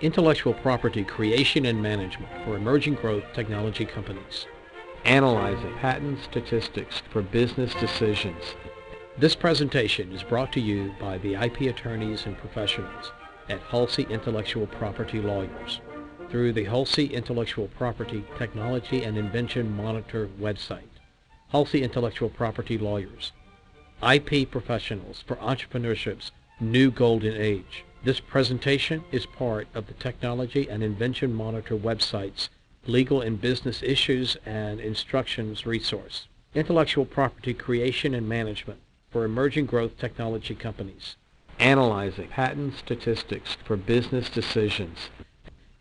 Intellectual property creation and management for emerging growth technology companies. Analyzing patent statistics for business decisions. This presentation is brought to you by the IP attorneys and professionals at Hulsey Intellectual Property Lawyers through the Hulsey Intellectual Property Technology and Invention Monitor website. Hulsey Intellectual Property Lawyers, IP professionals for entrepreneurship's new golden age. This presentation is part of the Technology and Invention Monitor website's Legal and Business Issues and Instructions resource. Intellectual property creation and management for emerging growth technology companies. Analyzing patent statistics for business decisions.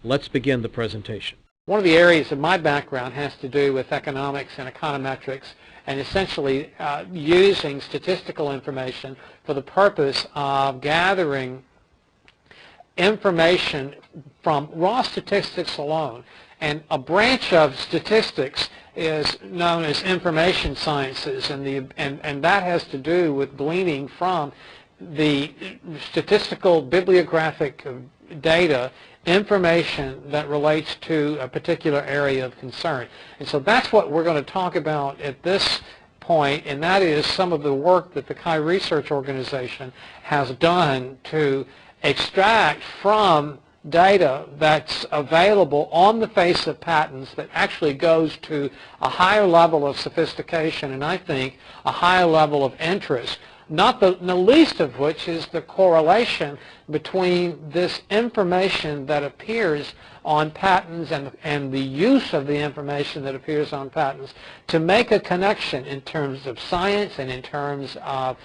Let's begin the presentation. One of the areas of my background has to do with economics and econometrics, and essentially using statistical information for the purpose of gathering information from raw statistics alone. And a branch of statistics is known as information sciences, and that has to do with gleaning from the statistical bibliographic data information that relates to a particular area of concern. And so that's what we're going to talk about at this point, and that is some of the work that the CHI Research Organization has done to extract from data that's available on the face of patents that actually goes to a higher level of sophistication and I think a higher level of interest, not the least of which is the correlation between this information that appears on patents and the use of the information that appears on patents to make a connection in terms of science and in terms of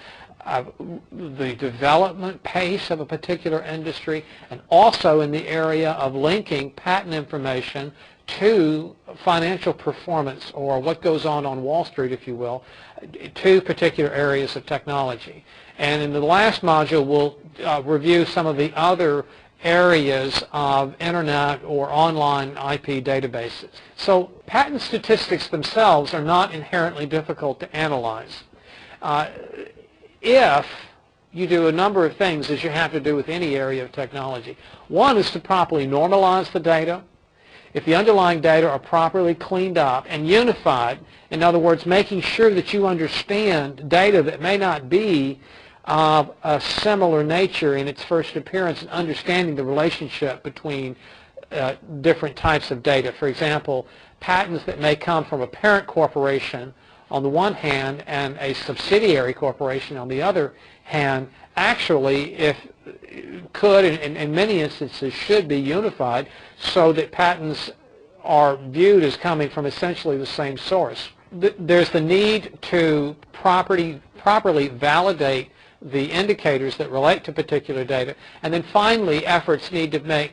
the development pace of a particular industry, and also in the area of linking patent information to financial performance, or what goes on Wall Street, if you will, to particular areas of technology. And in the last module, we'll review some of the other areas of internet or online IP databases. So patent statistics themselves are not inherently difficult to analyze. If you do a number of things, as you have to do with any area of technology. One is to properly normalize the data. If the underlying data are properly cleaned up and unified, in other words, making sure that you understand data that may not be of a similar nature in its first appearance, and understanding the relationship between different types of data. For example, patents that may come from a parent corporation on the one hand and a subsidiary corporation on the other hand, actually could and in many instances should be unified so that patents are viewed as coming from essentially the same source. There's the need to properly validate the indicators that relate to particular data, and then finally efforts need to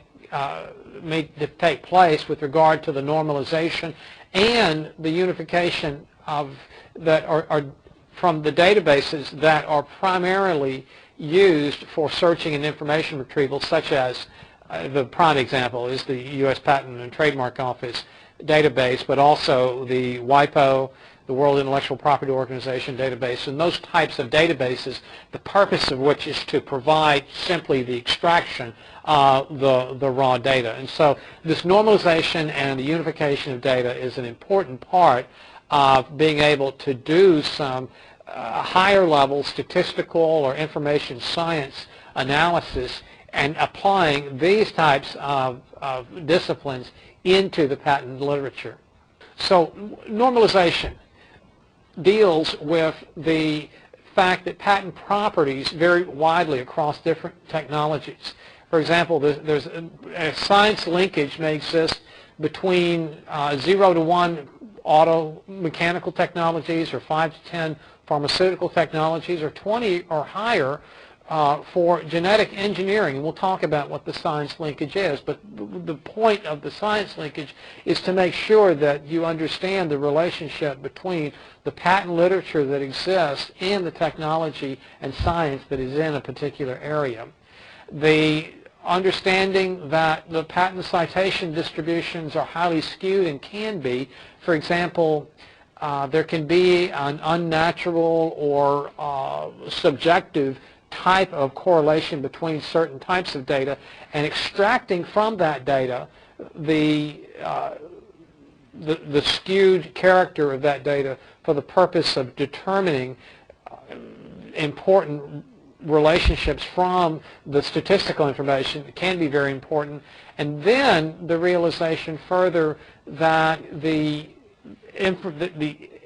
take place with regard to the normalization and the unification of that are from the databases that are primarily used for searching and information retrieval, such as the prime example is the U.S. Patent and Trademark Office database, but also the WIPO, the World Intellectual Property Organization database, and those types of databases, the purpose of which is to provide simply the extraction of the raw data. And so this normalization and the unification of data is an important part of being able to do some higher level statistical or information science analysis and applying these types of disciplines into the patent literature. So normalization deals with the fact that patent properties vary widely across different technologies. For example, there's a science linkage may exist between 0 to 1 auto mechanical technologies, or 5 to 10 pharmaceutical technologies, or 20 or higher for genetic engineering. And we'll talk about what the science linkage is, but the point of the science linkage is to make sure that you understand the relationship between the patent literature that exists and the technology and science that is in a particular area. The understanding that the patent citation distributions are highly skewed and can be. For example, there can be an unnatural or subjective type of correlation between certain types of data and extracting from that data the skewed character of that data for the purpose of determining important relationships from the statistical information can be very important, and then the realization further that the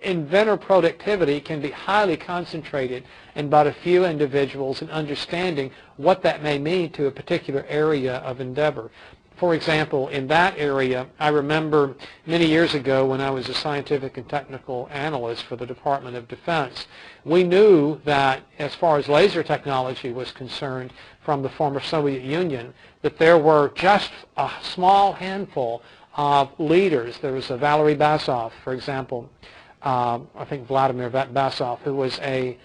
inventor productivity can be highly concentrated in but a few individuals, and understanding what that may mean to a particular area of endeavor. For example, in that area, I remember many years ago when I was a scientific and technical analyst for the Department of Defense, we knew that as far as laser technology was concerned from the former Soviet Union, that there were just a small handful of leaders. There was Valery Basov, for example, I think Vladimir Basov, who was a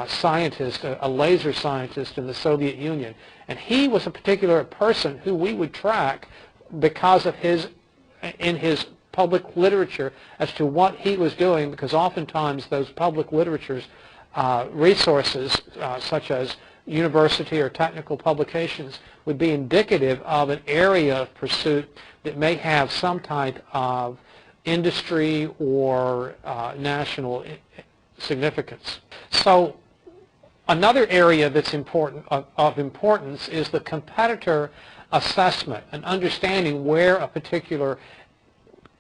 scientist, a laser scientist in the Soviet Union. And he was a particular person who we would track because of in his public literature as to what he was doing, because oftentimes those public literatures resources such as university or technical publications would be indicative of an area of pursuit that may have some type of industry or national significance. So another area that's of importance is the competitor assessment and understanding where a particular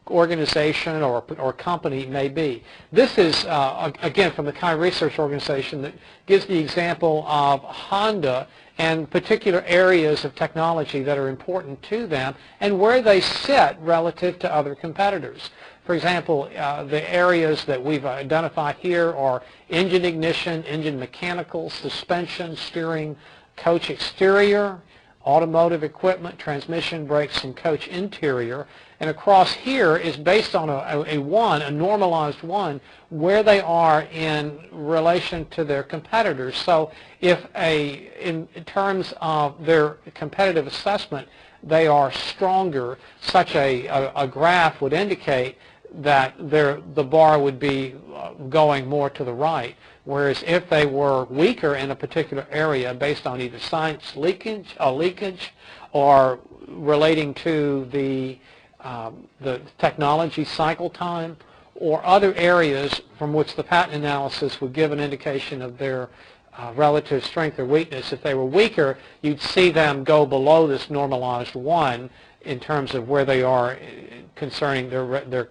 organization or company may be. This is, again, from the kind of research organization that gives the example of Honda and particular areas of technology that are important to them and where they sit relative to other competitors. For example, the areas that we've identified here are engine ignition, engine mechanical, suspension, steering, coach exterior, automotive equipment, transmission, brakes, and coach interior. And across here is based on a normalized one, where they are in relation to their competitors. So if in terms of their competitive assessment, they are stronger, such a graph would indicate that the bar would be going more to the right. Whereas if they were weaker in a particular area based on either science leakage or relating to the technology cycle time or other areas from which the patent analysis would give an indication of their relative strength or weakness, if they were weaker, you'd see them go below this normalized one in terms of where they are concerning their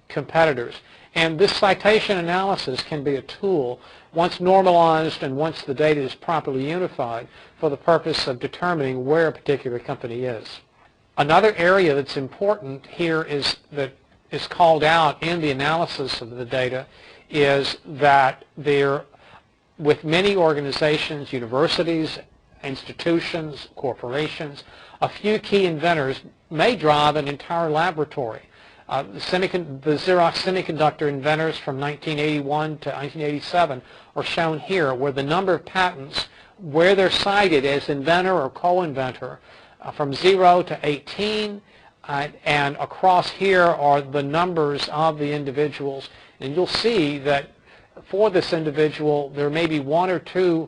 competitors. And this citation analysis can be a tool, once normalized and once the data is properly unified, for the purpose of determining where a particular company is. Another area that's important here that is called out in the analysis of the data is that with many organizations, universities, institutions, corporations, a few key inventors may drive an entire laboratory. The Xerox semiconductor inventors from 1981 to 1987 are shown here, where the number of patents, where they're cited as inventor or co-inventor, from 0 to 18, and across here are the numbers of the individuals. And you'll see that for this individual, there may be one or two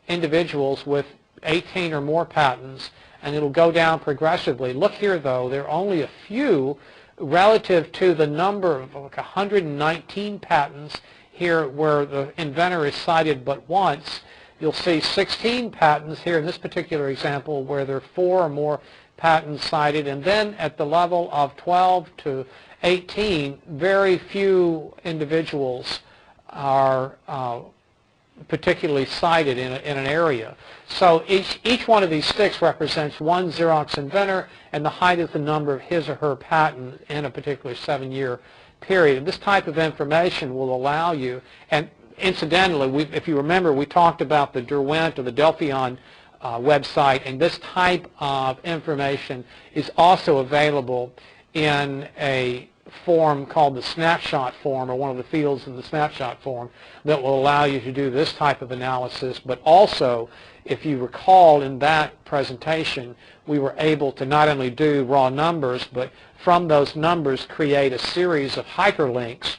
individuals with 18 or more patents, and it'll go down progressively. Look here, though, there are only a few relative to the number of 119 patents here where the inventor is cited but once. You'll see 16 patents here in this particular example where there are 4 or more patents cited, and then at the level of 12 to 18, very few individuals are particularly cited in an area. So each one of these sticks represents one Xerox inventor, and the height is the number of his or her patent in a particular 7-year period. And this type of information will allow you, and incidentally, if you remember, we talked about the Derwent or the Delphion website, and this type of information is also available in a form called the snapshot form, or one of the fields in the snapshot form, that will allow you to do this type of analysis. But also, if you recall in that presentation, we were able to not only do raw numbers, but from those numbers create a series of hyperlinks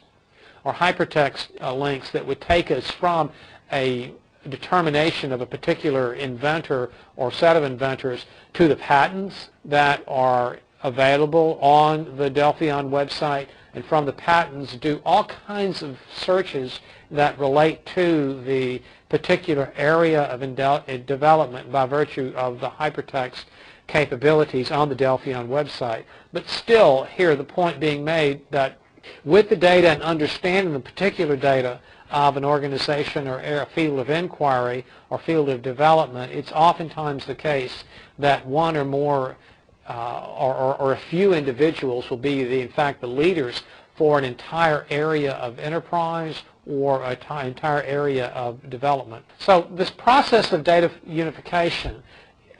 or hypertext links that would take us from a determination of a particular inventor or set of inventors to the patents that are available on the Delphion website, and from the patents do all kinds of searches that relate to the particular area of development by virtue of the hypertext capabilities on the Delphion website. But still, here the point being made that with the data and understanding the particular data of an organization or a field of inquiry or field of development, it's oftentimes the case that one or more or a few individuals will be, in fact, the leaders for an entire area of enterprise or an entire area of development. So this process of data unification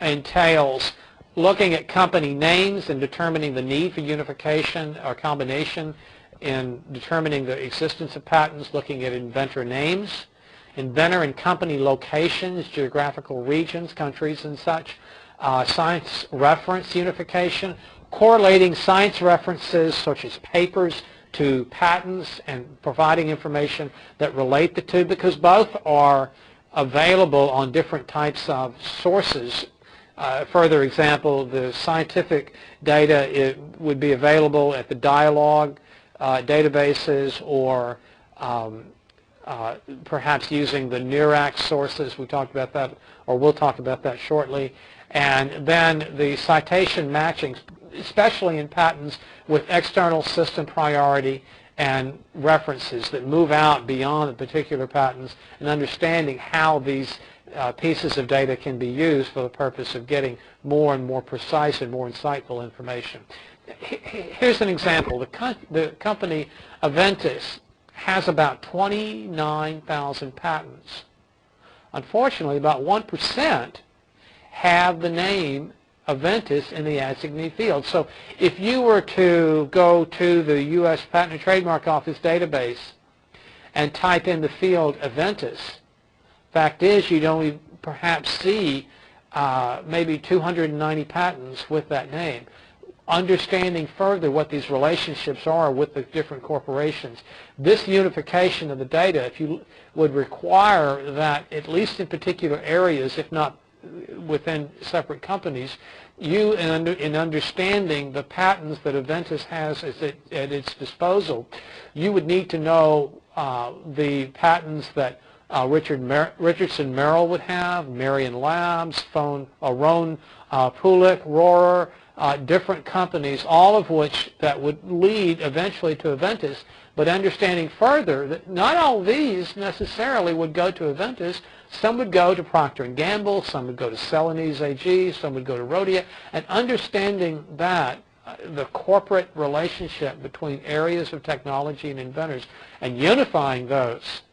entails looking at company names and determining the need for unification or combination, in determining the existence of patents, looking at inventor names, inventor and company locations, geographical regions, countries and such, science reference unification, correlating science references such as papers to patents and providing information that relate the two, because both are available on different types of sources. Further example, the scientific data would be available at the dialogue databases, or perhaps using the NERAC sources. We talked about that, or we'll talk about that shortly. And then the citation matching, especially in patents with external system priority and references that move out beyond the particular patents, and understanding how these pieces of data can be used for the purpose of getting more and more precise and more insightful information. Here's an example. The company Aventis has about 29,000 patents. Unfortunately, about 1% have the name Aventis in the assignee field. So if you were to go to the U.S. Patent and Trademark Office database and type in the field Aventis, fact is you'd only perhaps see maybe 290 patents with that name. Understanding further what these relationships are with the different corporations, this unification of the data, if you would require that, at least in particular areas, if not within separate companies, you in understanding the patents that Aventis has at its disposal, you would need to know the patents that Richardson Merrill would have, Marion Labs, Roan Pulick, Rohrer, different companies, all of which that would lead eventually to Aventis, but understanding further that not all these necessarily would go to Aventis. Some would go to Procter & Gamble, some would go to Celanese AG, some would go to Rhodia, and understanding that the corporate relationship between areas of technology and inventors and unifying those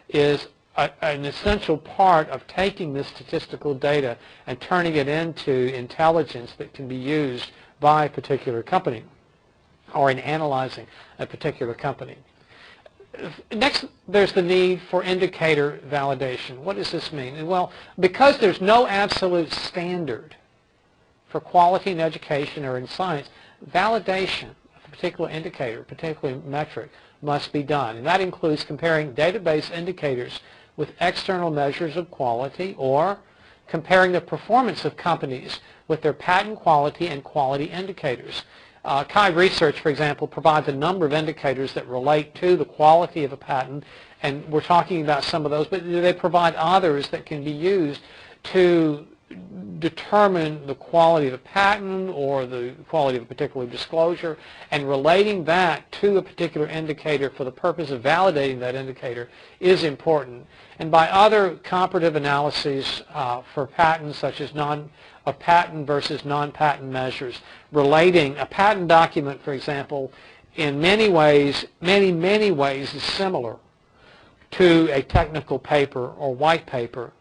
is an essential part of taking this statistical data and turning it into intelligence that can be used by a particular company or in analyzing a particular company. Next, there's the need for indicator validation. What does this mean? Well, because there's no absolute standard for quality in education or in science, validation of a particular indicator, particular metric, must be done. And that includes comparing database indicators with external measures of quality, or comparing the performance of companies with their patent quality and quality indicators. Chi Research, for example, provides a number of indicators that relate to the quality of a patent, and we're talking about some of those, but they provide others that can be used to determine the quality of a patent or the quality of a particular disclosure, and relating that to a particular indicator for the purpose of validating that indicator is important. And by other comparative analyses for patents, such as patent versus non-patent measures, relating a patent document, for example, in many ways is similar to a technical paper or white paper,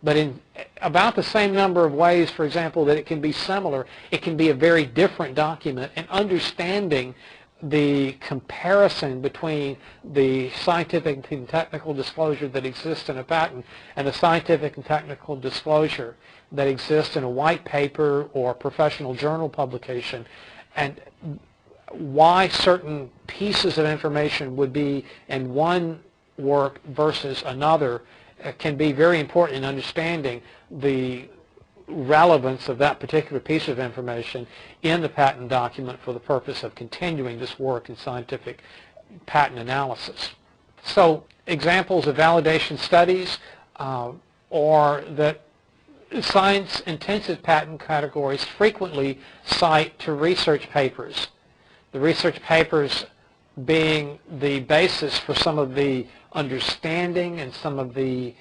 but in about the same number of ways, for example, that it can be similar, it can be a very different document. And understanding the comparison between the scientific and technical disclosure that exists in a patent and the scientific and technical disclosure that exists in a white paper or professional journal publication, and why certain pieces of information would be in one work versus another, can be very important in understanding the relevance of that particular piece of information in the patent document for the purpose of continuing this work in scientific patent analysis. So examples of validation studies are that science-intensive patent categories frequently cite to research papers. The research papers being the basis for some of the understanding and some of the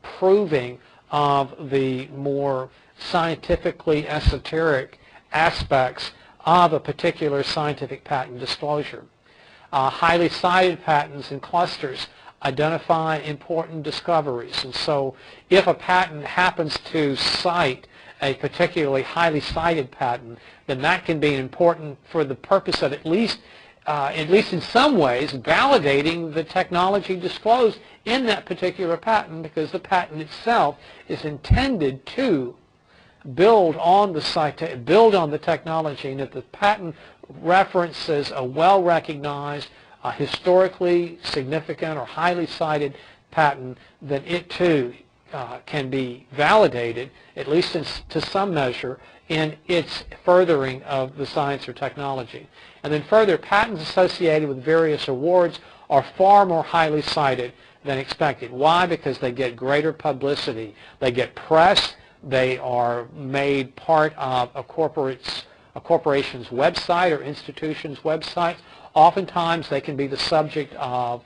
proving of the more scientifically esoteric aspects of a particular scientific patent disclosure. Highly cited patents and clusters identify important discoveries, and so if a patent happens to cite a particularly highly cited patent, then that can be important for the purpose of at least in some ways validating the technology disclosed in that particular patent, because the patent itself is intended to build on the technology, and if the patent references a well-recognized, historically significant or highly cited patent, then it too can be validated, at least to some measure, in its furthering of the science or technology. And then further, patents associated with various awards are far more highly cited than expected. Why? Because they get greater publicity. They get press. They are made part of a corporation's website or institution's website. Oftentimes they can be the subject of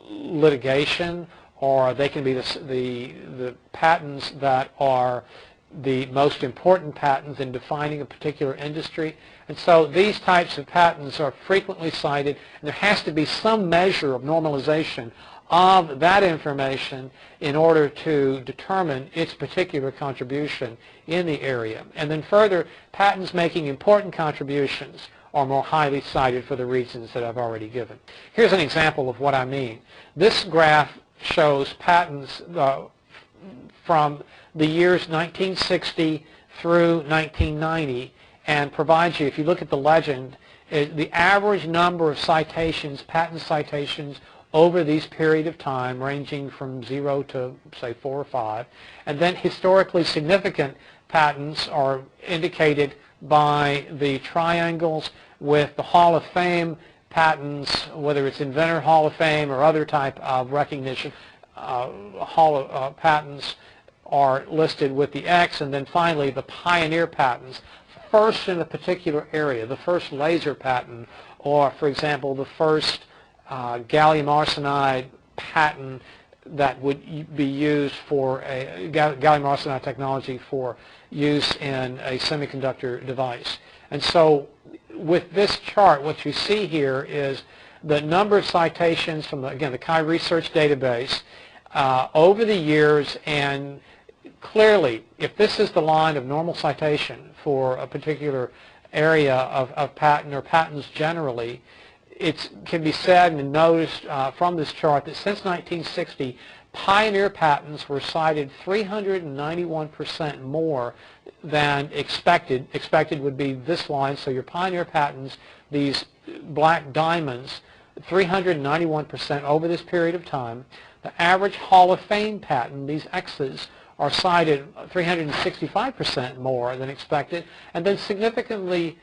litigation, or they can be the patents that are the most important patents in defining a particular industry. And so these types of patents are frequently cited, and there has to be some measure of normalization of that information in order to determine its particular contribution in the area. And then further, patents making important contributions are more highly cited for the reasons that I've already given. Here's an example of what I mean. This graph shows patents from the years 1960 through 1990, and provides you, if you look at the legend, the average number of citations, patent citations, over these period of time, ranging from 0 to, say, 4 or 5. And then historically significant patents are indicated by the triangles, with the Hall of Fame patents, whether it's Inventor Hall of Fame or other type of recognition, patents are listed with the X. And then finally the pioneer patents, first in a particular area, the first laser patent, or for example the first gallium arsenide patent that would be used for a gallium arsenide technology for use in a semiconductor device. And so with this chart, what you see here is the number of citations from, again, the Chi Research database over the years. And clearly, if this is the line of normal citation for a particular area of patent or patents generally, it can be said and noticed from this chart that since 1960, pioneer patents were cited 391% more than expected. Expected would be this line. So your pioneer patents, these black diamonds, 391% over this period of time. The average Hall of Fame patent, these X's, are cited 365% more than expected. And then significantly,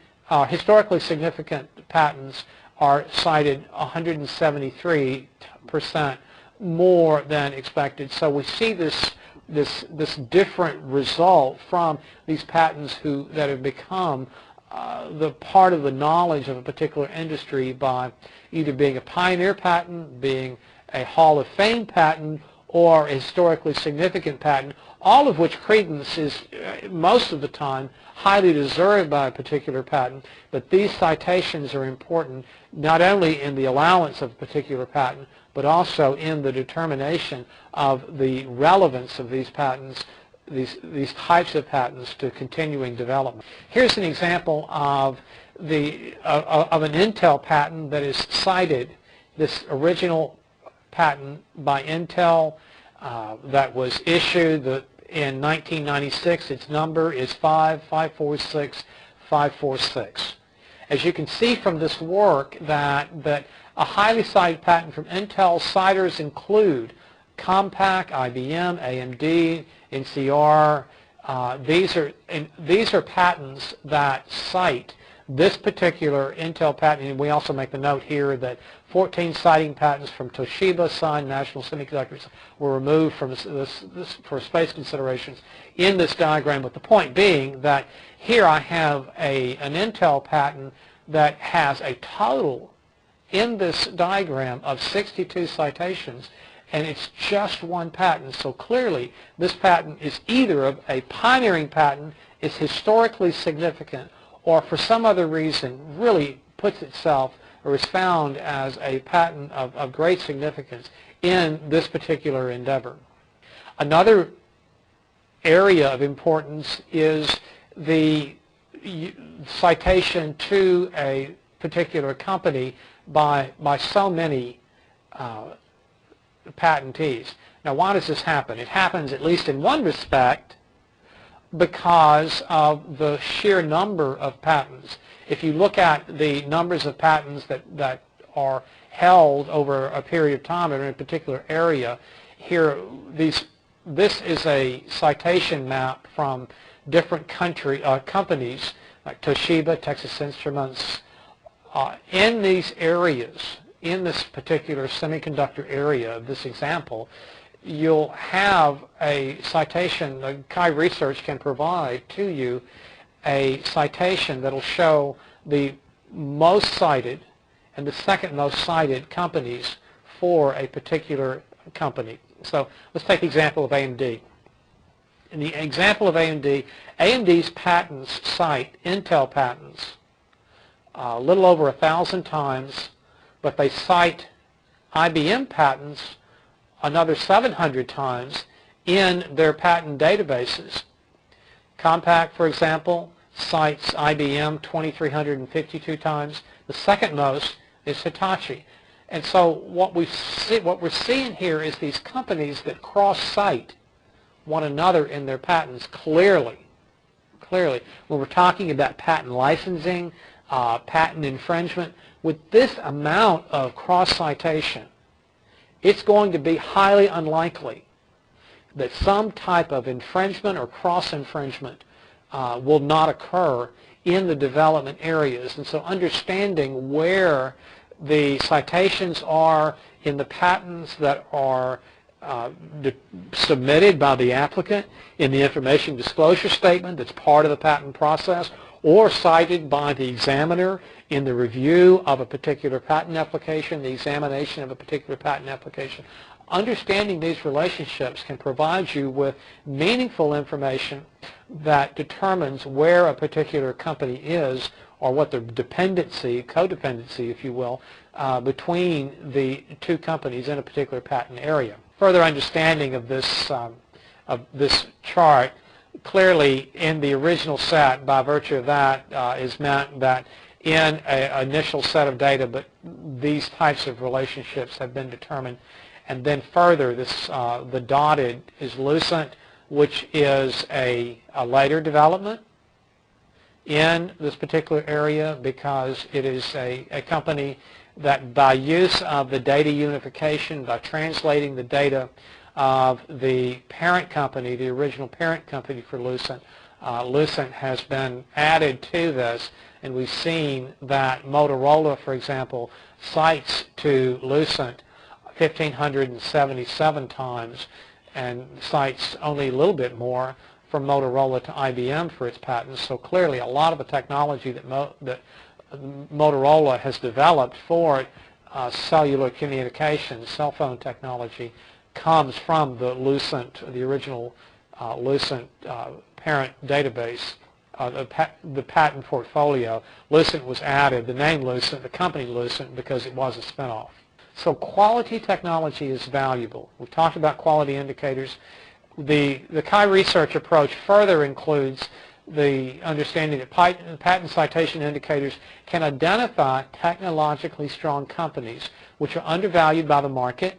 historically significant patents are cited 173% more than expected. So we see this different result from these patents that have become the part of the knowledge of a particular industry by either being a pioneer patent, being a Hall of Fame patent, or a historically significant patent, all of which credence is most of the time highly deserved by a particular patent. But these citations are important not only in the allowance of a particular patent, but also in the determination of the relevance of these patents, these types of patents, to continuing development. Here's an example of an Intel patent that is cited, this original patent by Intel that was issued in 1996. Its number is 5546546. As you can see from this work, that a highly cited patent from Intel citers include Compaq, IBM, AMD, NCR. These are patents that cite this particular Intel patent, and we also make the note here that 14 citing patents from Toshiba, Sun, National Semiconductors were removed from this for space considerations in this diagram, with the point being that here I have an Intel patent that has a total in this diagram of 62 citations, and it's just one patent. So clearly this patent is either a pioneering patent, is historically significant, or for some other reason really puts itself or is found as a patent of great significance in this particular endeavor. Another area of importance is the citation to a particular company by so many patentees. Now, why does this happen? It happens, at least in one respect, because of the sheer number of patents. If you look at the numbers of patents that are held over a period of time in a particular area, here this is a citation map from different companies like Toshiba, Texas Instruments. In these areas, in this particular semiconductor area of this example, you'll have a citation. Chi Research can provide to you a citation that will show the most cited and the second most cited companies for a particular company. So let's take the example of AMD. In the example of AMD, AMD's patents cite Intel patents a little over 1,000 times, but they cite IBM patents another 700 times in their patent databases. Compaq, for example, cites IBM 2,352 times. The second most is Hitachi. And so what we're seeing here is these companies that cross-cite one another in their patents clearly. When we're talking about patent licensing, patent infringement, with this amount of cross-citation, it's going to be highly unlikely that some type of infringement or cross-infringement will not occur in the development areas. And so understanding where the citations are in the patents that are submitted by the applicant in the information disclosure statement that's part of the patent process, or cited by the examiner in the review of a particular patent application, the examination of a particular patent application. Understanding these relationships can provide you with meaningful information that determines where a particular company is, or what the dependency, codependency, if you will, between the two companies in a particular patent area. Further understanding of this chart, clearly in the original set, by virtue of that, is meant that in an initial set of data, but these types of relationships have been determined. And then further, the dotted is Lucent, which is a later development in this particular area, because it is a company that, by use of the data unification, by translating the data of the parent company, the original parent company for Lucent, Lucent has been added to this, and we've seen that Motorola, for example, cites to Lucent 1,577 times, and cites only a little bit more from Motorola to IBM for its patents. So clearly a lot of the technology that Motorola has developed for cellular communications, cell phone technology, comes from the Lucent, the original Lucent parent database, the patent portfolio. Lucent was added, the name Lucent, the company Lucent, because it was a spinoff. So quality technology is valuable. We've talked about quality indicators. The Chi Research approach further includes the understanding that patent citation indicators can identify technologically strong companies which are undervalued by the market.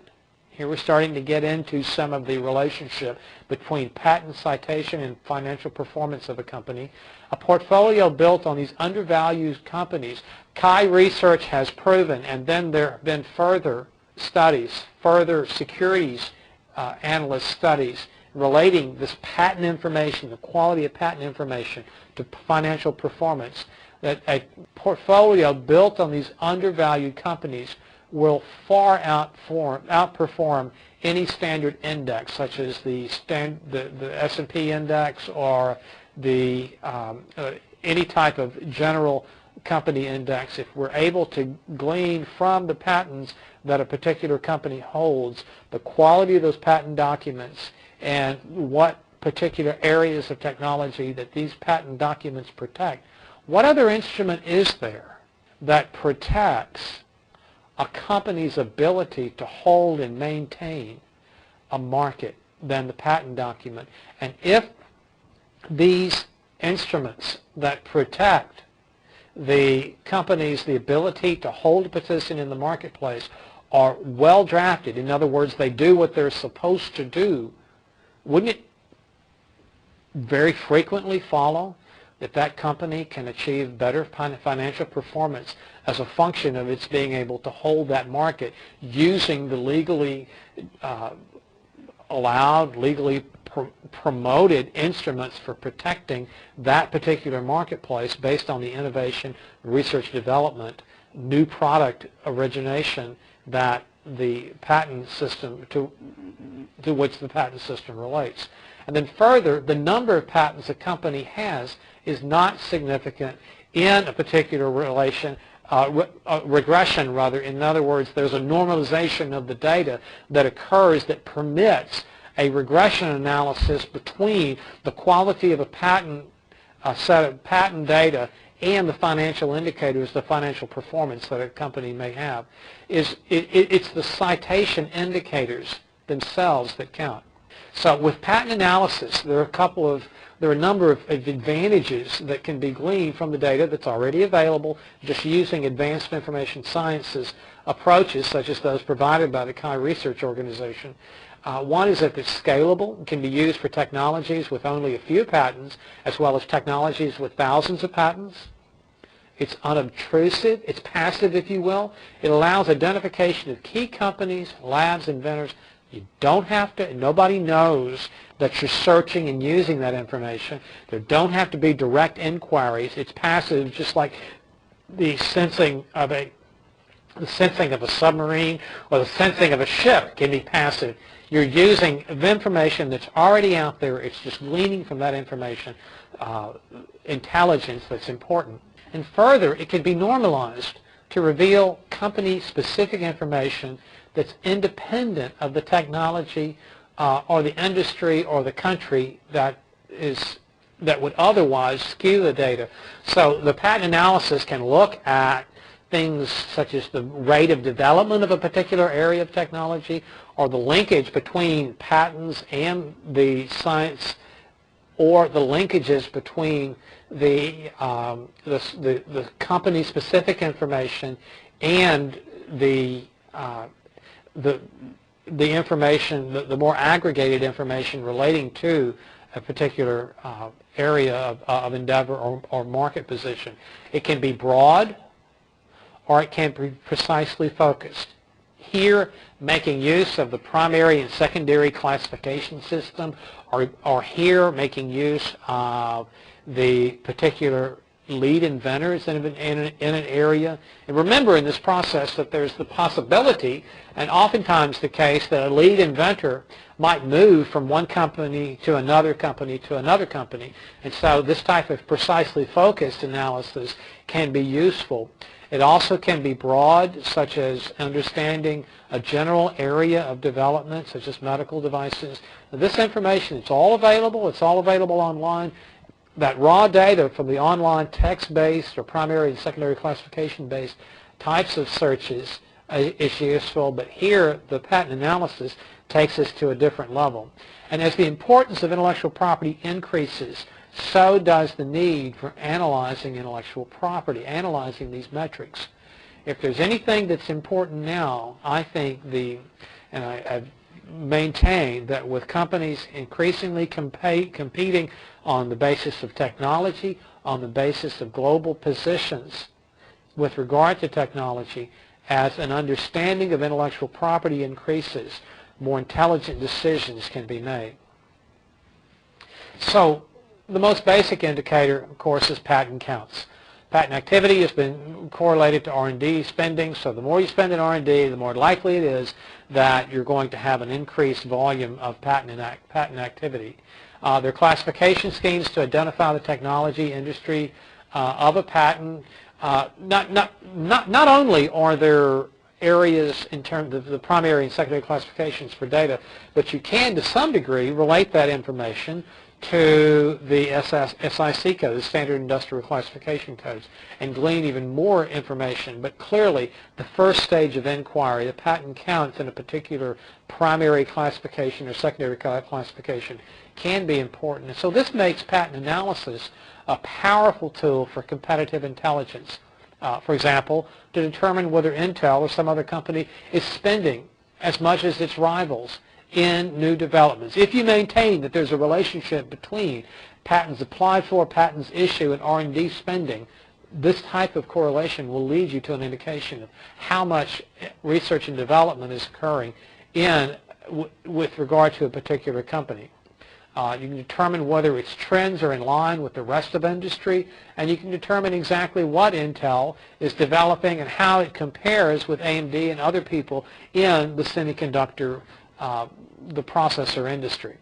Here we're starting to get into some of the relationship between patent citation and financial performance of a company. A portfolio built on these undervalued companies, Chi Research has proven, and then there have been further studies, further securities analyst studies relating this patent information, the quality of patent information, to financial performance, that a portfolio built on these undervalued companies will far outperform any standard index, such as the S&P index or the any type of general company index. If we're able to glean from the patents that a particular company holds the quality of those patent documents and what particular areas of technology that these patent documents protect, what other instrument is there that protects a company's ability to hold and maintain a market than the patent document? And if these instruments that protect the company's ability to hold a position in the marketplace are well drafted, in other words, they do what they're supposed to do, wouldn't it very frequently follow that that company can achieve better financial performance as a function of its being able to hold that market using the legally allowed, legally promoted instruments for protecting that particular marketplace based on the innovation, research development, new product origination that the patent system to which the patent system relates. And then further, the number of patents a company has is not significant in a particular regression rather. In other words, there's a normalization of the data that occurs that permits a regression analysis between the quality of a patent, a set of patent data, and the financial indicators, the financial performance that a company may have. It's the citation indicators themselves that count. So with patent analysis, there are a number of advantages that can be gleaned from the data that's already available just using advanced information sciences approaches such as those provided by the CHI Research Organization. One is that it's scalable and can be used for technologies with only a few patents as well as technologies with thousands of patents. It's unobtrusive, it's passive if you will. It allows identification of key companies, labs, inventors. You don't have to, nobody knows that you're searching and using that information. There don't have to be direct inquiries. It's passive, just like the sensing of a submarine or the sensing of a ship can be passive. You're using the information that's already out there. It's just gleaning from that information intelligence that's important. And further, it can be normalized to reveal company-specific information that's independent of the technology or the industry or the country that would otherwise skew the data. So the patent analysis can look at things such as the rate of development of a particular area of technology or the linkage between patents and the science or the linkages between the company-specific information and the information, the more aggregated information relating to a particular area of endeavor or market position. It can be broad or it can be precisely focused. Here, making use of the primary and secondary classification system, or here making use of the particular lead inventors in an area. And remember in this process that there's the possibility, and oftentimes the case, that a lead inventor might move from one company to another company to another company. And so this type of precisely focused analysis can be useful. It also can be broad, such as understanding a general area of development, such as medical devices. Now, this information, it's all available online. That raw data from the online text-based or primary and secondary classification-based types of searches is useful, but here the patent analysis takes us to a different level. And as the importance of intellectual property increases, so does the need for analyzing intellectual property, analyzing these metrics. If there's anything that's important now, I think and I've maintained that with companies increasingly competing on the basis of technology, on the basis of global positions with regard to technology, as an understanding of intellectual property increases, more intelligent decisions can be made. So the most basic indicator, of course, is patent counts. Patent activity has been correlated to R&D spending, so the more you spend in R&D, the more likely it is that you're going to have an increased volume of patent activity. There are classification schemes to identify the technology industry of a patent. Not only are there areas in terms of the primary and secondary classifications for data, but you can, to some degree, relate that information to the SIC code, the Standard Industrial Classification Codes, and glean even more information. But clearly, the first stage of inquiry, the patent counts in a particular primary classification or secondary classification, can be important. And so this makes patent analysis a powerful tool for competitive intelligence. For example, to determine whether Intel or some other company is spending as much as its rivals in new developments. If you maintain that there's a relationship between patents applied for, patents issued, and R&D spending, this type of correlation will lead you to an indication of how much research and development is occurring with regard to a particular company. You can determine whether its trends are in line with the rest of industry, and you can determine exactly what Intel is developing and how it compares with AMD and other people in the semiconductor, the processor industry.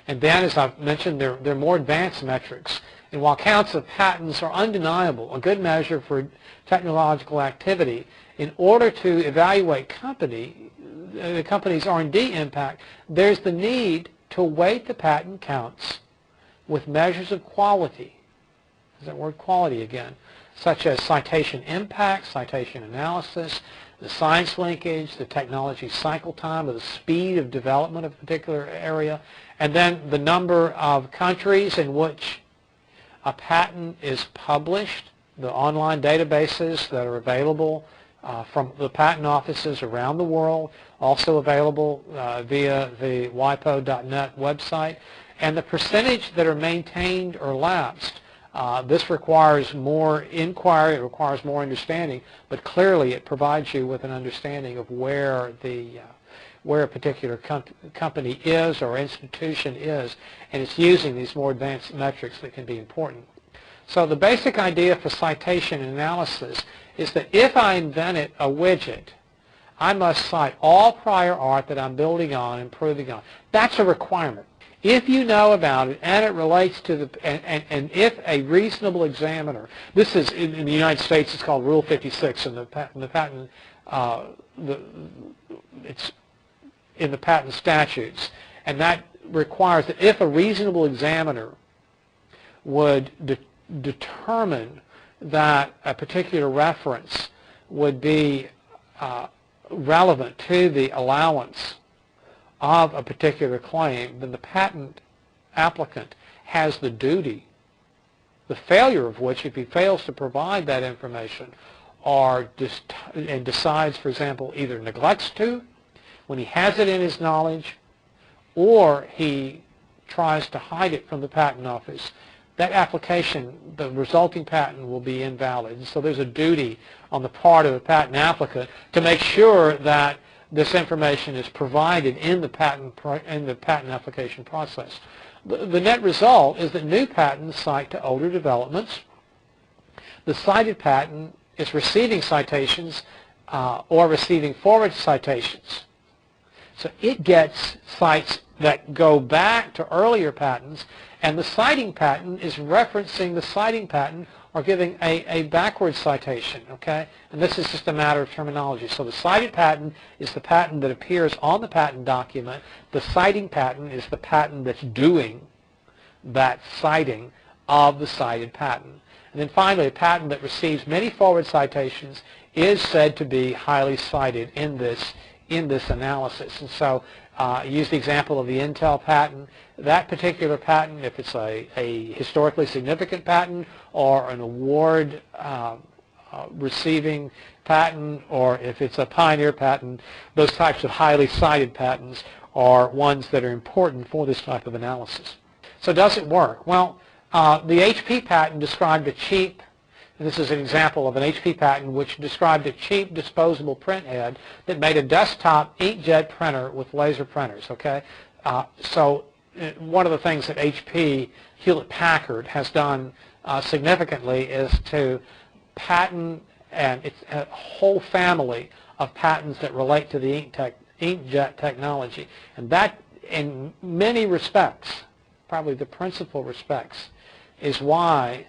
And then, as I've mentioned, there are more advanced metrics. And while counts of patents are undeniable, a good measure for technological activity, in order to evaluate the company's R&D impact, there's the need to weight the patent counts with measures of quality. There's that word quality again, such as citation impact, citation analysis, the science linkage, the technology cycle time, or the speed of development of a particular area, and then the number of countries in which a patent is published, the online databases that are available from the patent offices around the world, also available via the WIPO.net website, and the percentage that are maintained or lapsed. This requires more inquiry, it requires more understanding, but clearly it provides you with an understanding of where a particular company is or institution is, and it's using these more advanced metrics that can be important. So the basic idea for citation analysis is that if I invented a widget, I must cite all prior art that I'm building on, improving on. That's a requirement. If you know about it and it relates to the, and if a reasonable examiner, this is in the United States, it's called Rule 56 in the patent, it's in the patent statutes, and that requires that if a reasonable examiner would determine that a particular reference would be relevant to the allowance of a particular claim, then the patent applicant has the duty, the failure of which, if he fails to provide that information, and decides, for example, either neglects to, when he has it in his knowledge, or he tries to hide it from the patent office, that application, the resulting patent, will be invalid. So there's a duty on the part of the patent applicant to make sure that this information is provided in the patent application process. The net result is that new patents cite to older developments. The cited patent is receiving citations or receiving forward citations. So it gets cites that go back to earlier patents, and the citing patent is referencing the citing patent or giving a backward citation, okay? And this is just a matter of terminology. So the cited patent is the patent that appears on the patent document. The citing patent is the patent that's doing that citing of the cited patent. And then finally, a patent that receives many forward citations is said to be highly cited in this analysis. And so use the example of the Intel patent. That particular patent, if it's a historically significant patent or an award receiving patent, or if it's a pioneer patent, those types of highly cited patents are ones that are important for this type of analysis. So does it work? Well, the HP patent described a cheap This is an example of an HP patent which described a cheap disposable print head that made a desktop inkjet printer with laser printers. Okay, so one of the things that HP Hewlett-Packard has done significantly is to patent, and it's a whole family of patents that relate to the inkjet technology, and that, in many respects, probably the principal respects, is why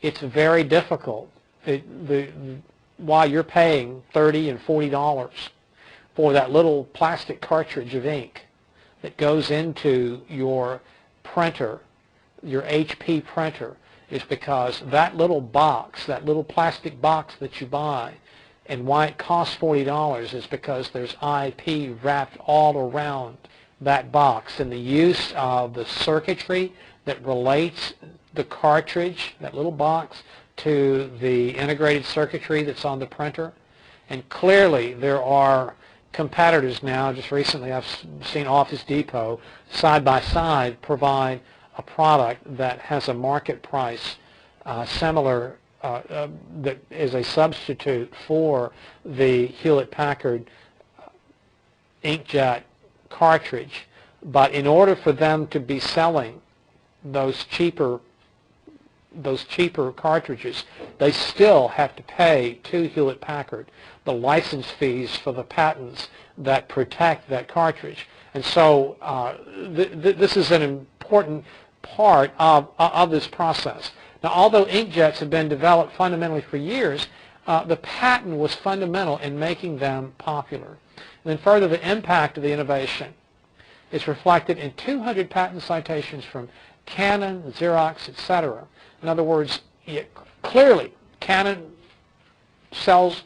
it's very difficult. Why you're paying $30 and $40 for that little plastic cartridge of ink that goes into your printer, your HP printer, is because that little box, that little plastic box that you buy, and why it costs $40 is because there's IP wrapped all around that box, and the use of the circuitry that relates the cartridge, that little box, to the integrated circuitry that's on the printer. And clearly there are competitors now. Just recently I've seen Office Depot side by side provide a product that has a market price similar, that is a substitute for the Hewlett-Packard inkjet cartridge. But in order for them to be selling those cheaper cartridges, they still have to pay to Hewlett-Packard the license fees for the patents that protect that cartridge. And so this is an important part of this process. Now, although inkjets have been developed fundamentally for years, the patent was fundamental in making them popular. And then further, the impact of the innovation is reflected in 200 patent citations from Canon, Xerox, etc. In other words, clearly Canon sells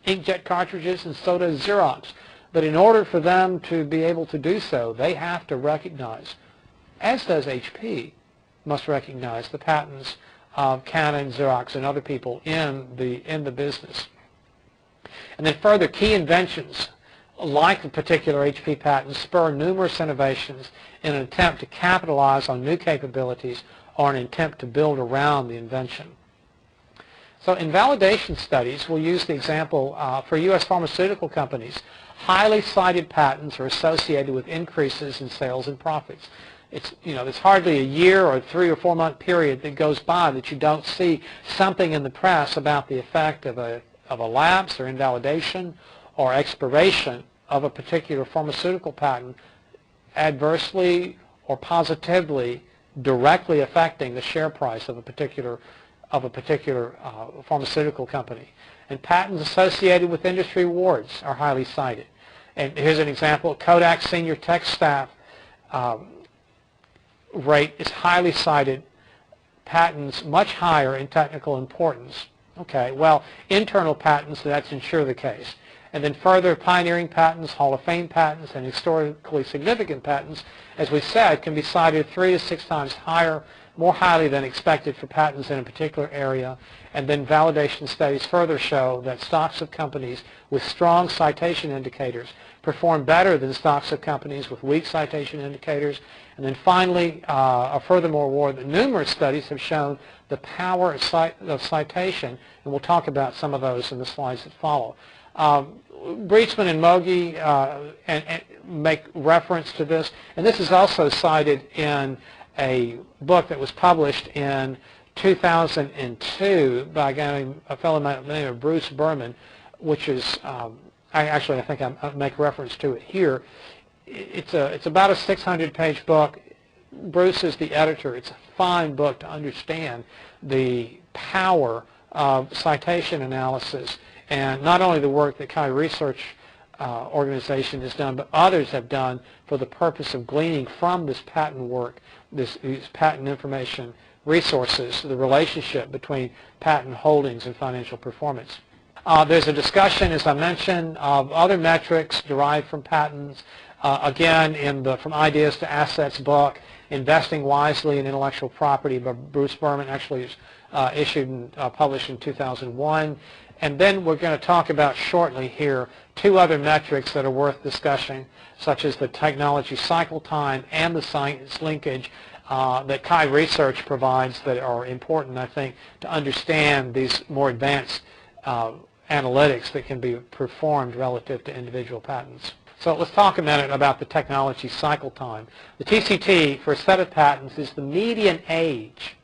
inkjet cartridges, and so does Xerox. But in order for them to be able to do so, they have to recognize, as does HP, must recognize the patents of Canon, Xerox, and other people in the business. And then further, key inventions like the particular HP patent spur numerous innovations in an attempt to capitalize on new capabilities or an attempt to build around the invention. So in validation studies, we'll use the example for U.S. pharmaceutical companies. Highly cited patents are associated with increases in sales and profits. There's hardly a year or 3 or 4 month period that goes by that you don't see something in the press about the effect of a lapse or invalidation or expiration of a particular pharmaceutical patent adversely or positively directly affecting the share price of a particular pharmaceutical company. And patents associated with industry awards are highly cited. And here's an example. Kodak senior tech staff rate is highly cited. Patents much higher in technical importance. Okay, well, internal patents, that's ensure the case. And then further, pioneering patents, Hall of Fame patents, and historically significant patents, as we said, can be cited 3 to 6 times higher, more highly than expected for patents in a particular area. And then validation studies further show that stocks of companies with strong citation indicators perform better than stocks of companies with weak citation indicators. And then finally, furthermore, numerous studies have shown the power of citation, and we'll talk about some of those in the slides that follow. Breachman and Mogi make reference to this, and this is also cited in a book that was published in 2002 by a fellow by the name of Bruce Berman, which is, I think I make reference to it here. It's about a 600-page book. Bruce is the editor. It's a fine book to understand the power of citation analysis, and not only the work that Chi Research organization has done, but others have done for the purpose of gleaning from this patent work, these patent information resources, the relationship between patent holdings and financial performance. There's a discussion, as I mentioned, of other metrics derived from patents, Again, From Ideas to Assets book, Investing Wisely in Intellectual Property by Bruce Berman, actually is issued and published in 2001. And then we're going to talk about shortly here two other metrics that are worth discussing, such as the technology cycle time and the science linkage that Chi Research provides that are important, I think, to understand these more advanced analytics that can be performed relative to individual patents. So let's talk a minute about the technology cycle time. The TCT for a set of patents is the median age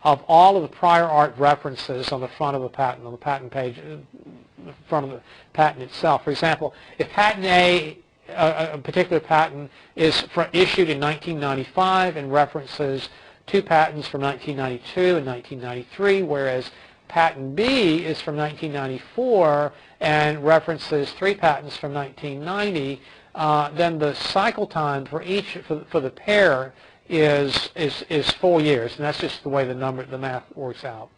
of all of the prior art references on the front of a patent, on the patent page, the front of the patent itself. For example, if patent A, a particular patent, is issued in 1995 and references two patents from 1992 and 1993, whereas patent B is from 1994 and references three patents from 1990, then the cycle time for each, for the pair is 4 years, and that's just the way the math works out.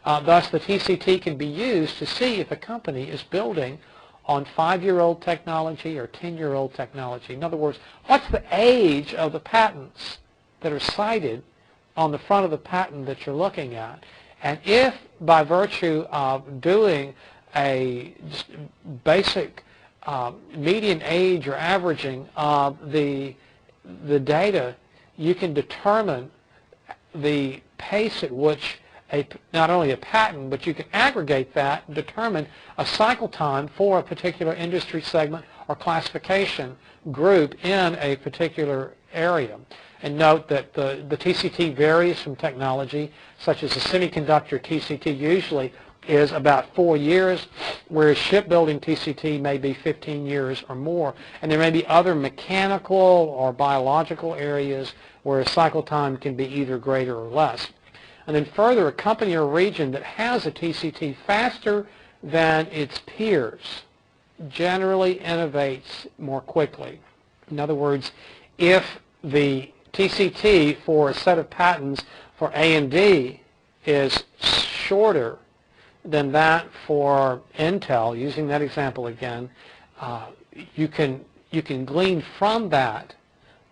Thus, the TCT can be used to see if a company is building on 5-year-old technology or 10-year-old technology. In other words, what's the age of the patents that are cited on the front of the patent that you're looking at? And if, by virtue of doing a just basic median age or averaging of the data, you can determine the pace at which not only a patent, but you can aggregate that and determine a cycle time for a particular industry segment or classification group in a particular area. And note that the TCT varies from technology, such as the semiconductor TCT usually is about 4 years, whereas shipbuilding TCT may be 15 years or more. And there may be other mechanical or biological areas where cycle time can be either greater or less. And then further, a company or region that has a TCT faster than its peers generally innovates more quickly. In other words, if the TCT for a set of patents for A and D is shorter than that for Intel, using that example again, you can glean from that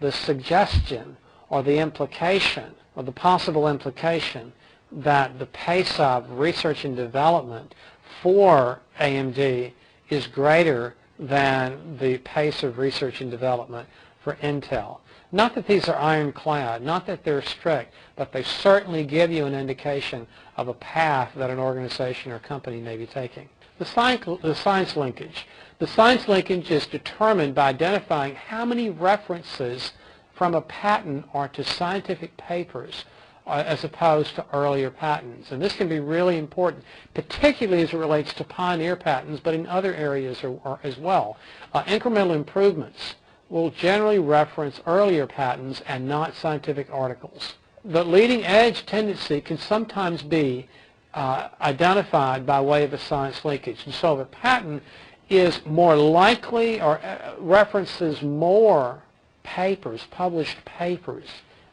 the suggestion or the implication or the possible implication that the pace of research and development for AMD is greater than the pace of research and development for Intel. Not that these are ironclad, not that they're strict, but they certainly give you an indication of a path that an organization or company may be taking. The science linkage. The science linkage is determined by identifying how many references from a patent are to scientific papers as opposed to earlier patents. And this can be really important, particularly as it relates to pioneer patents, but in other areas as well. Incremental improvements will generally reference earlier patents and not scientific articles. The leading edge tendency can sometimes be identified by way of a science linkage. And so if a patent is more likely or references more papers, published papers,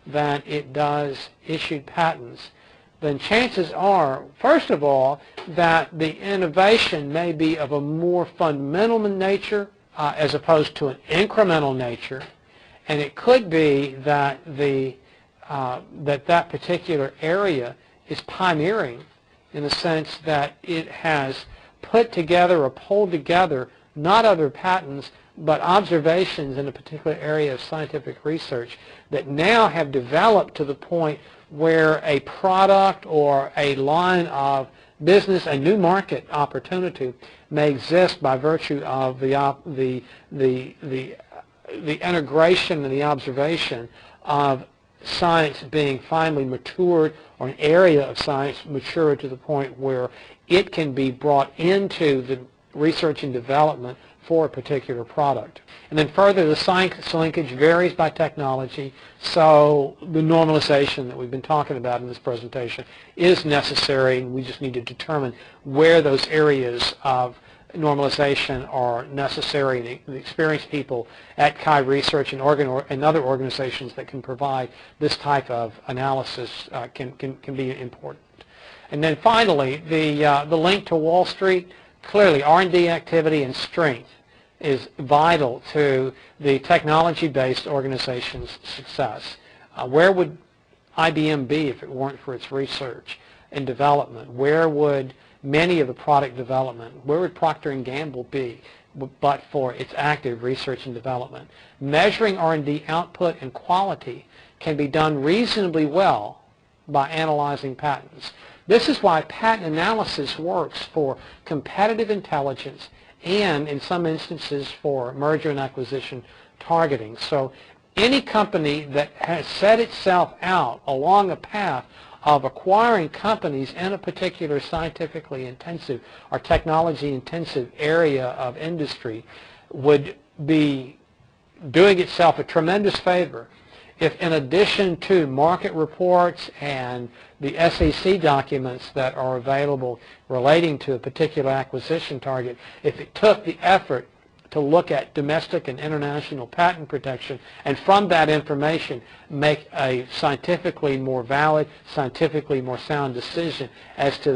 than it does issued patents, then chances are, first of all, that the innovation may be of a more fundamental nature as opposed to an incremental nature, and it could be that that particular area is pioneering in the sense that it has put together or pulled together not other patents but observations in a particular area of scientific research that now have developed to the point where a product or a line of business, a new market opportunity may exist by virtue of the integration and the observation of science being finally matured, or an area of science matured to the point where it can be brought into the research and development for a particular product. And then further, the science linkage varies by technology, so the normalization that we've been talking about in this presentation is necessary, and we just need to determine where those areas of normalization are necessary, and the experienced people at Chi Research and other organizations that can provide this type of analysis can be important. And then finally, the link to Wall Street. Clearly, R&D activity and strength is vital to the technology-based organization's success. Where would IBM be if it weren't for its research and development? Where would many of the product development, where would Procter & Gamble be but for its active research and development? Measuring R&D output and quality can be done reasonably well by analyzing patents. This is why patent analysis works for competitive intelligence and, in some instances, for merger and acquisition targeting. So any company that has set itself out along a path of acquiring companies in a particular scientifically intensive or technology intensive area of industry would be doing itself a tremendous favor if, in addition to market reports and the SEC documents that are available relating to a particular acquisition target, if it took the effort to look at domestic and international patent protection, and from that information make a scientifically more valid, scientifically more sound decision as to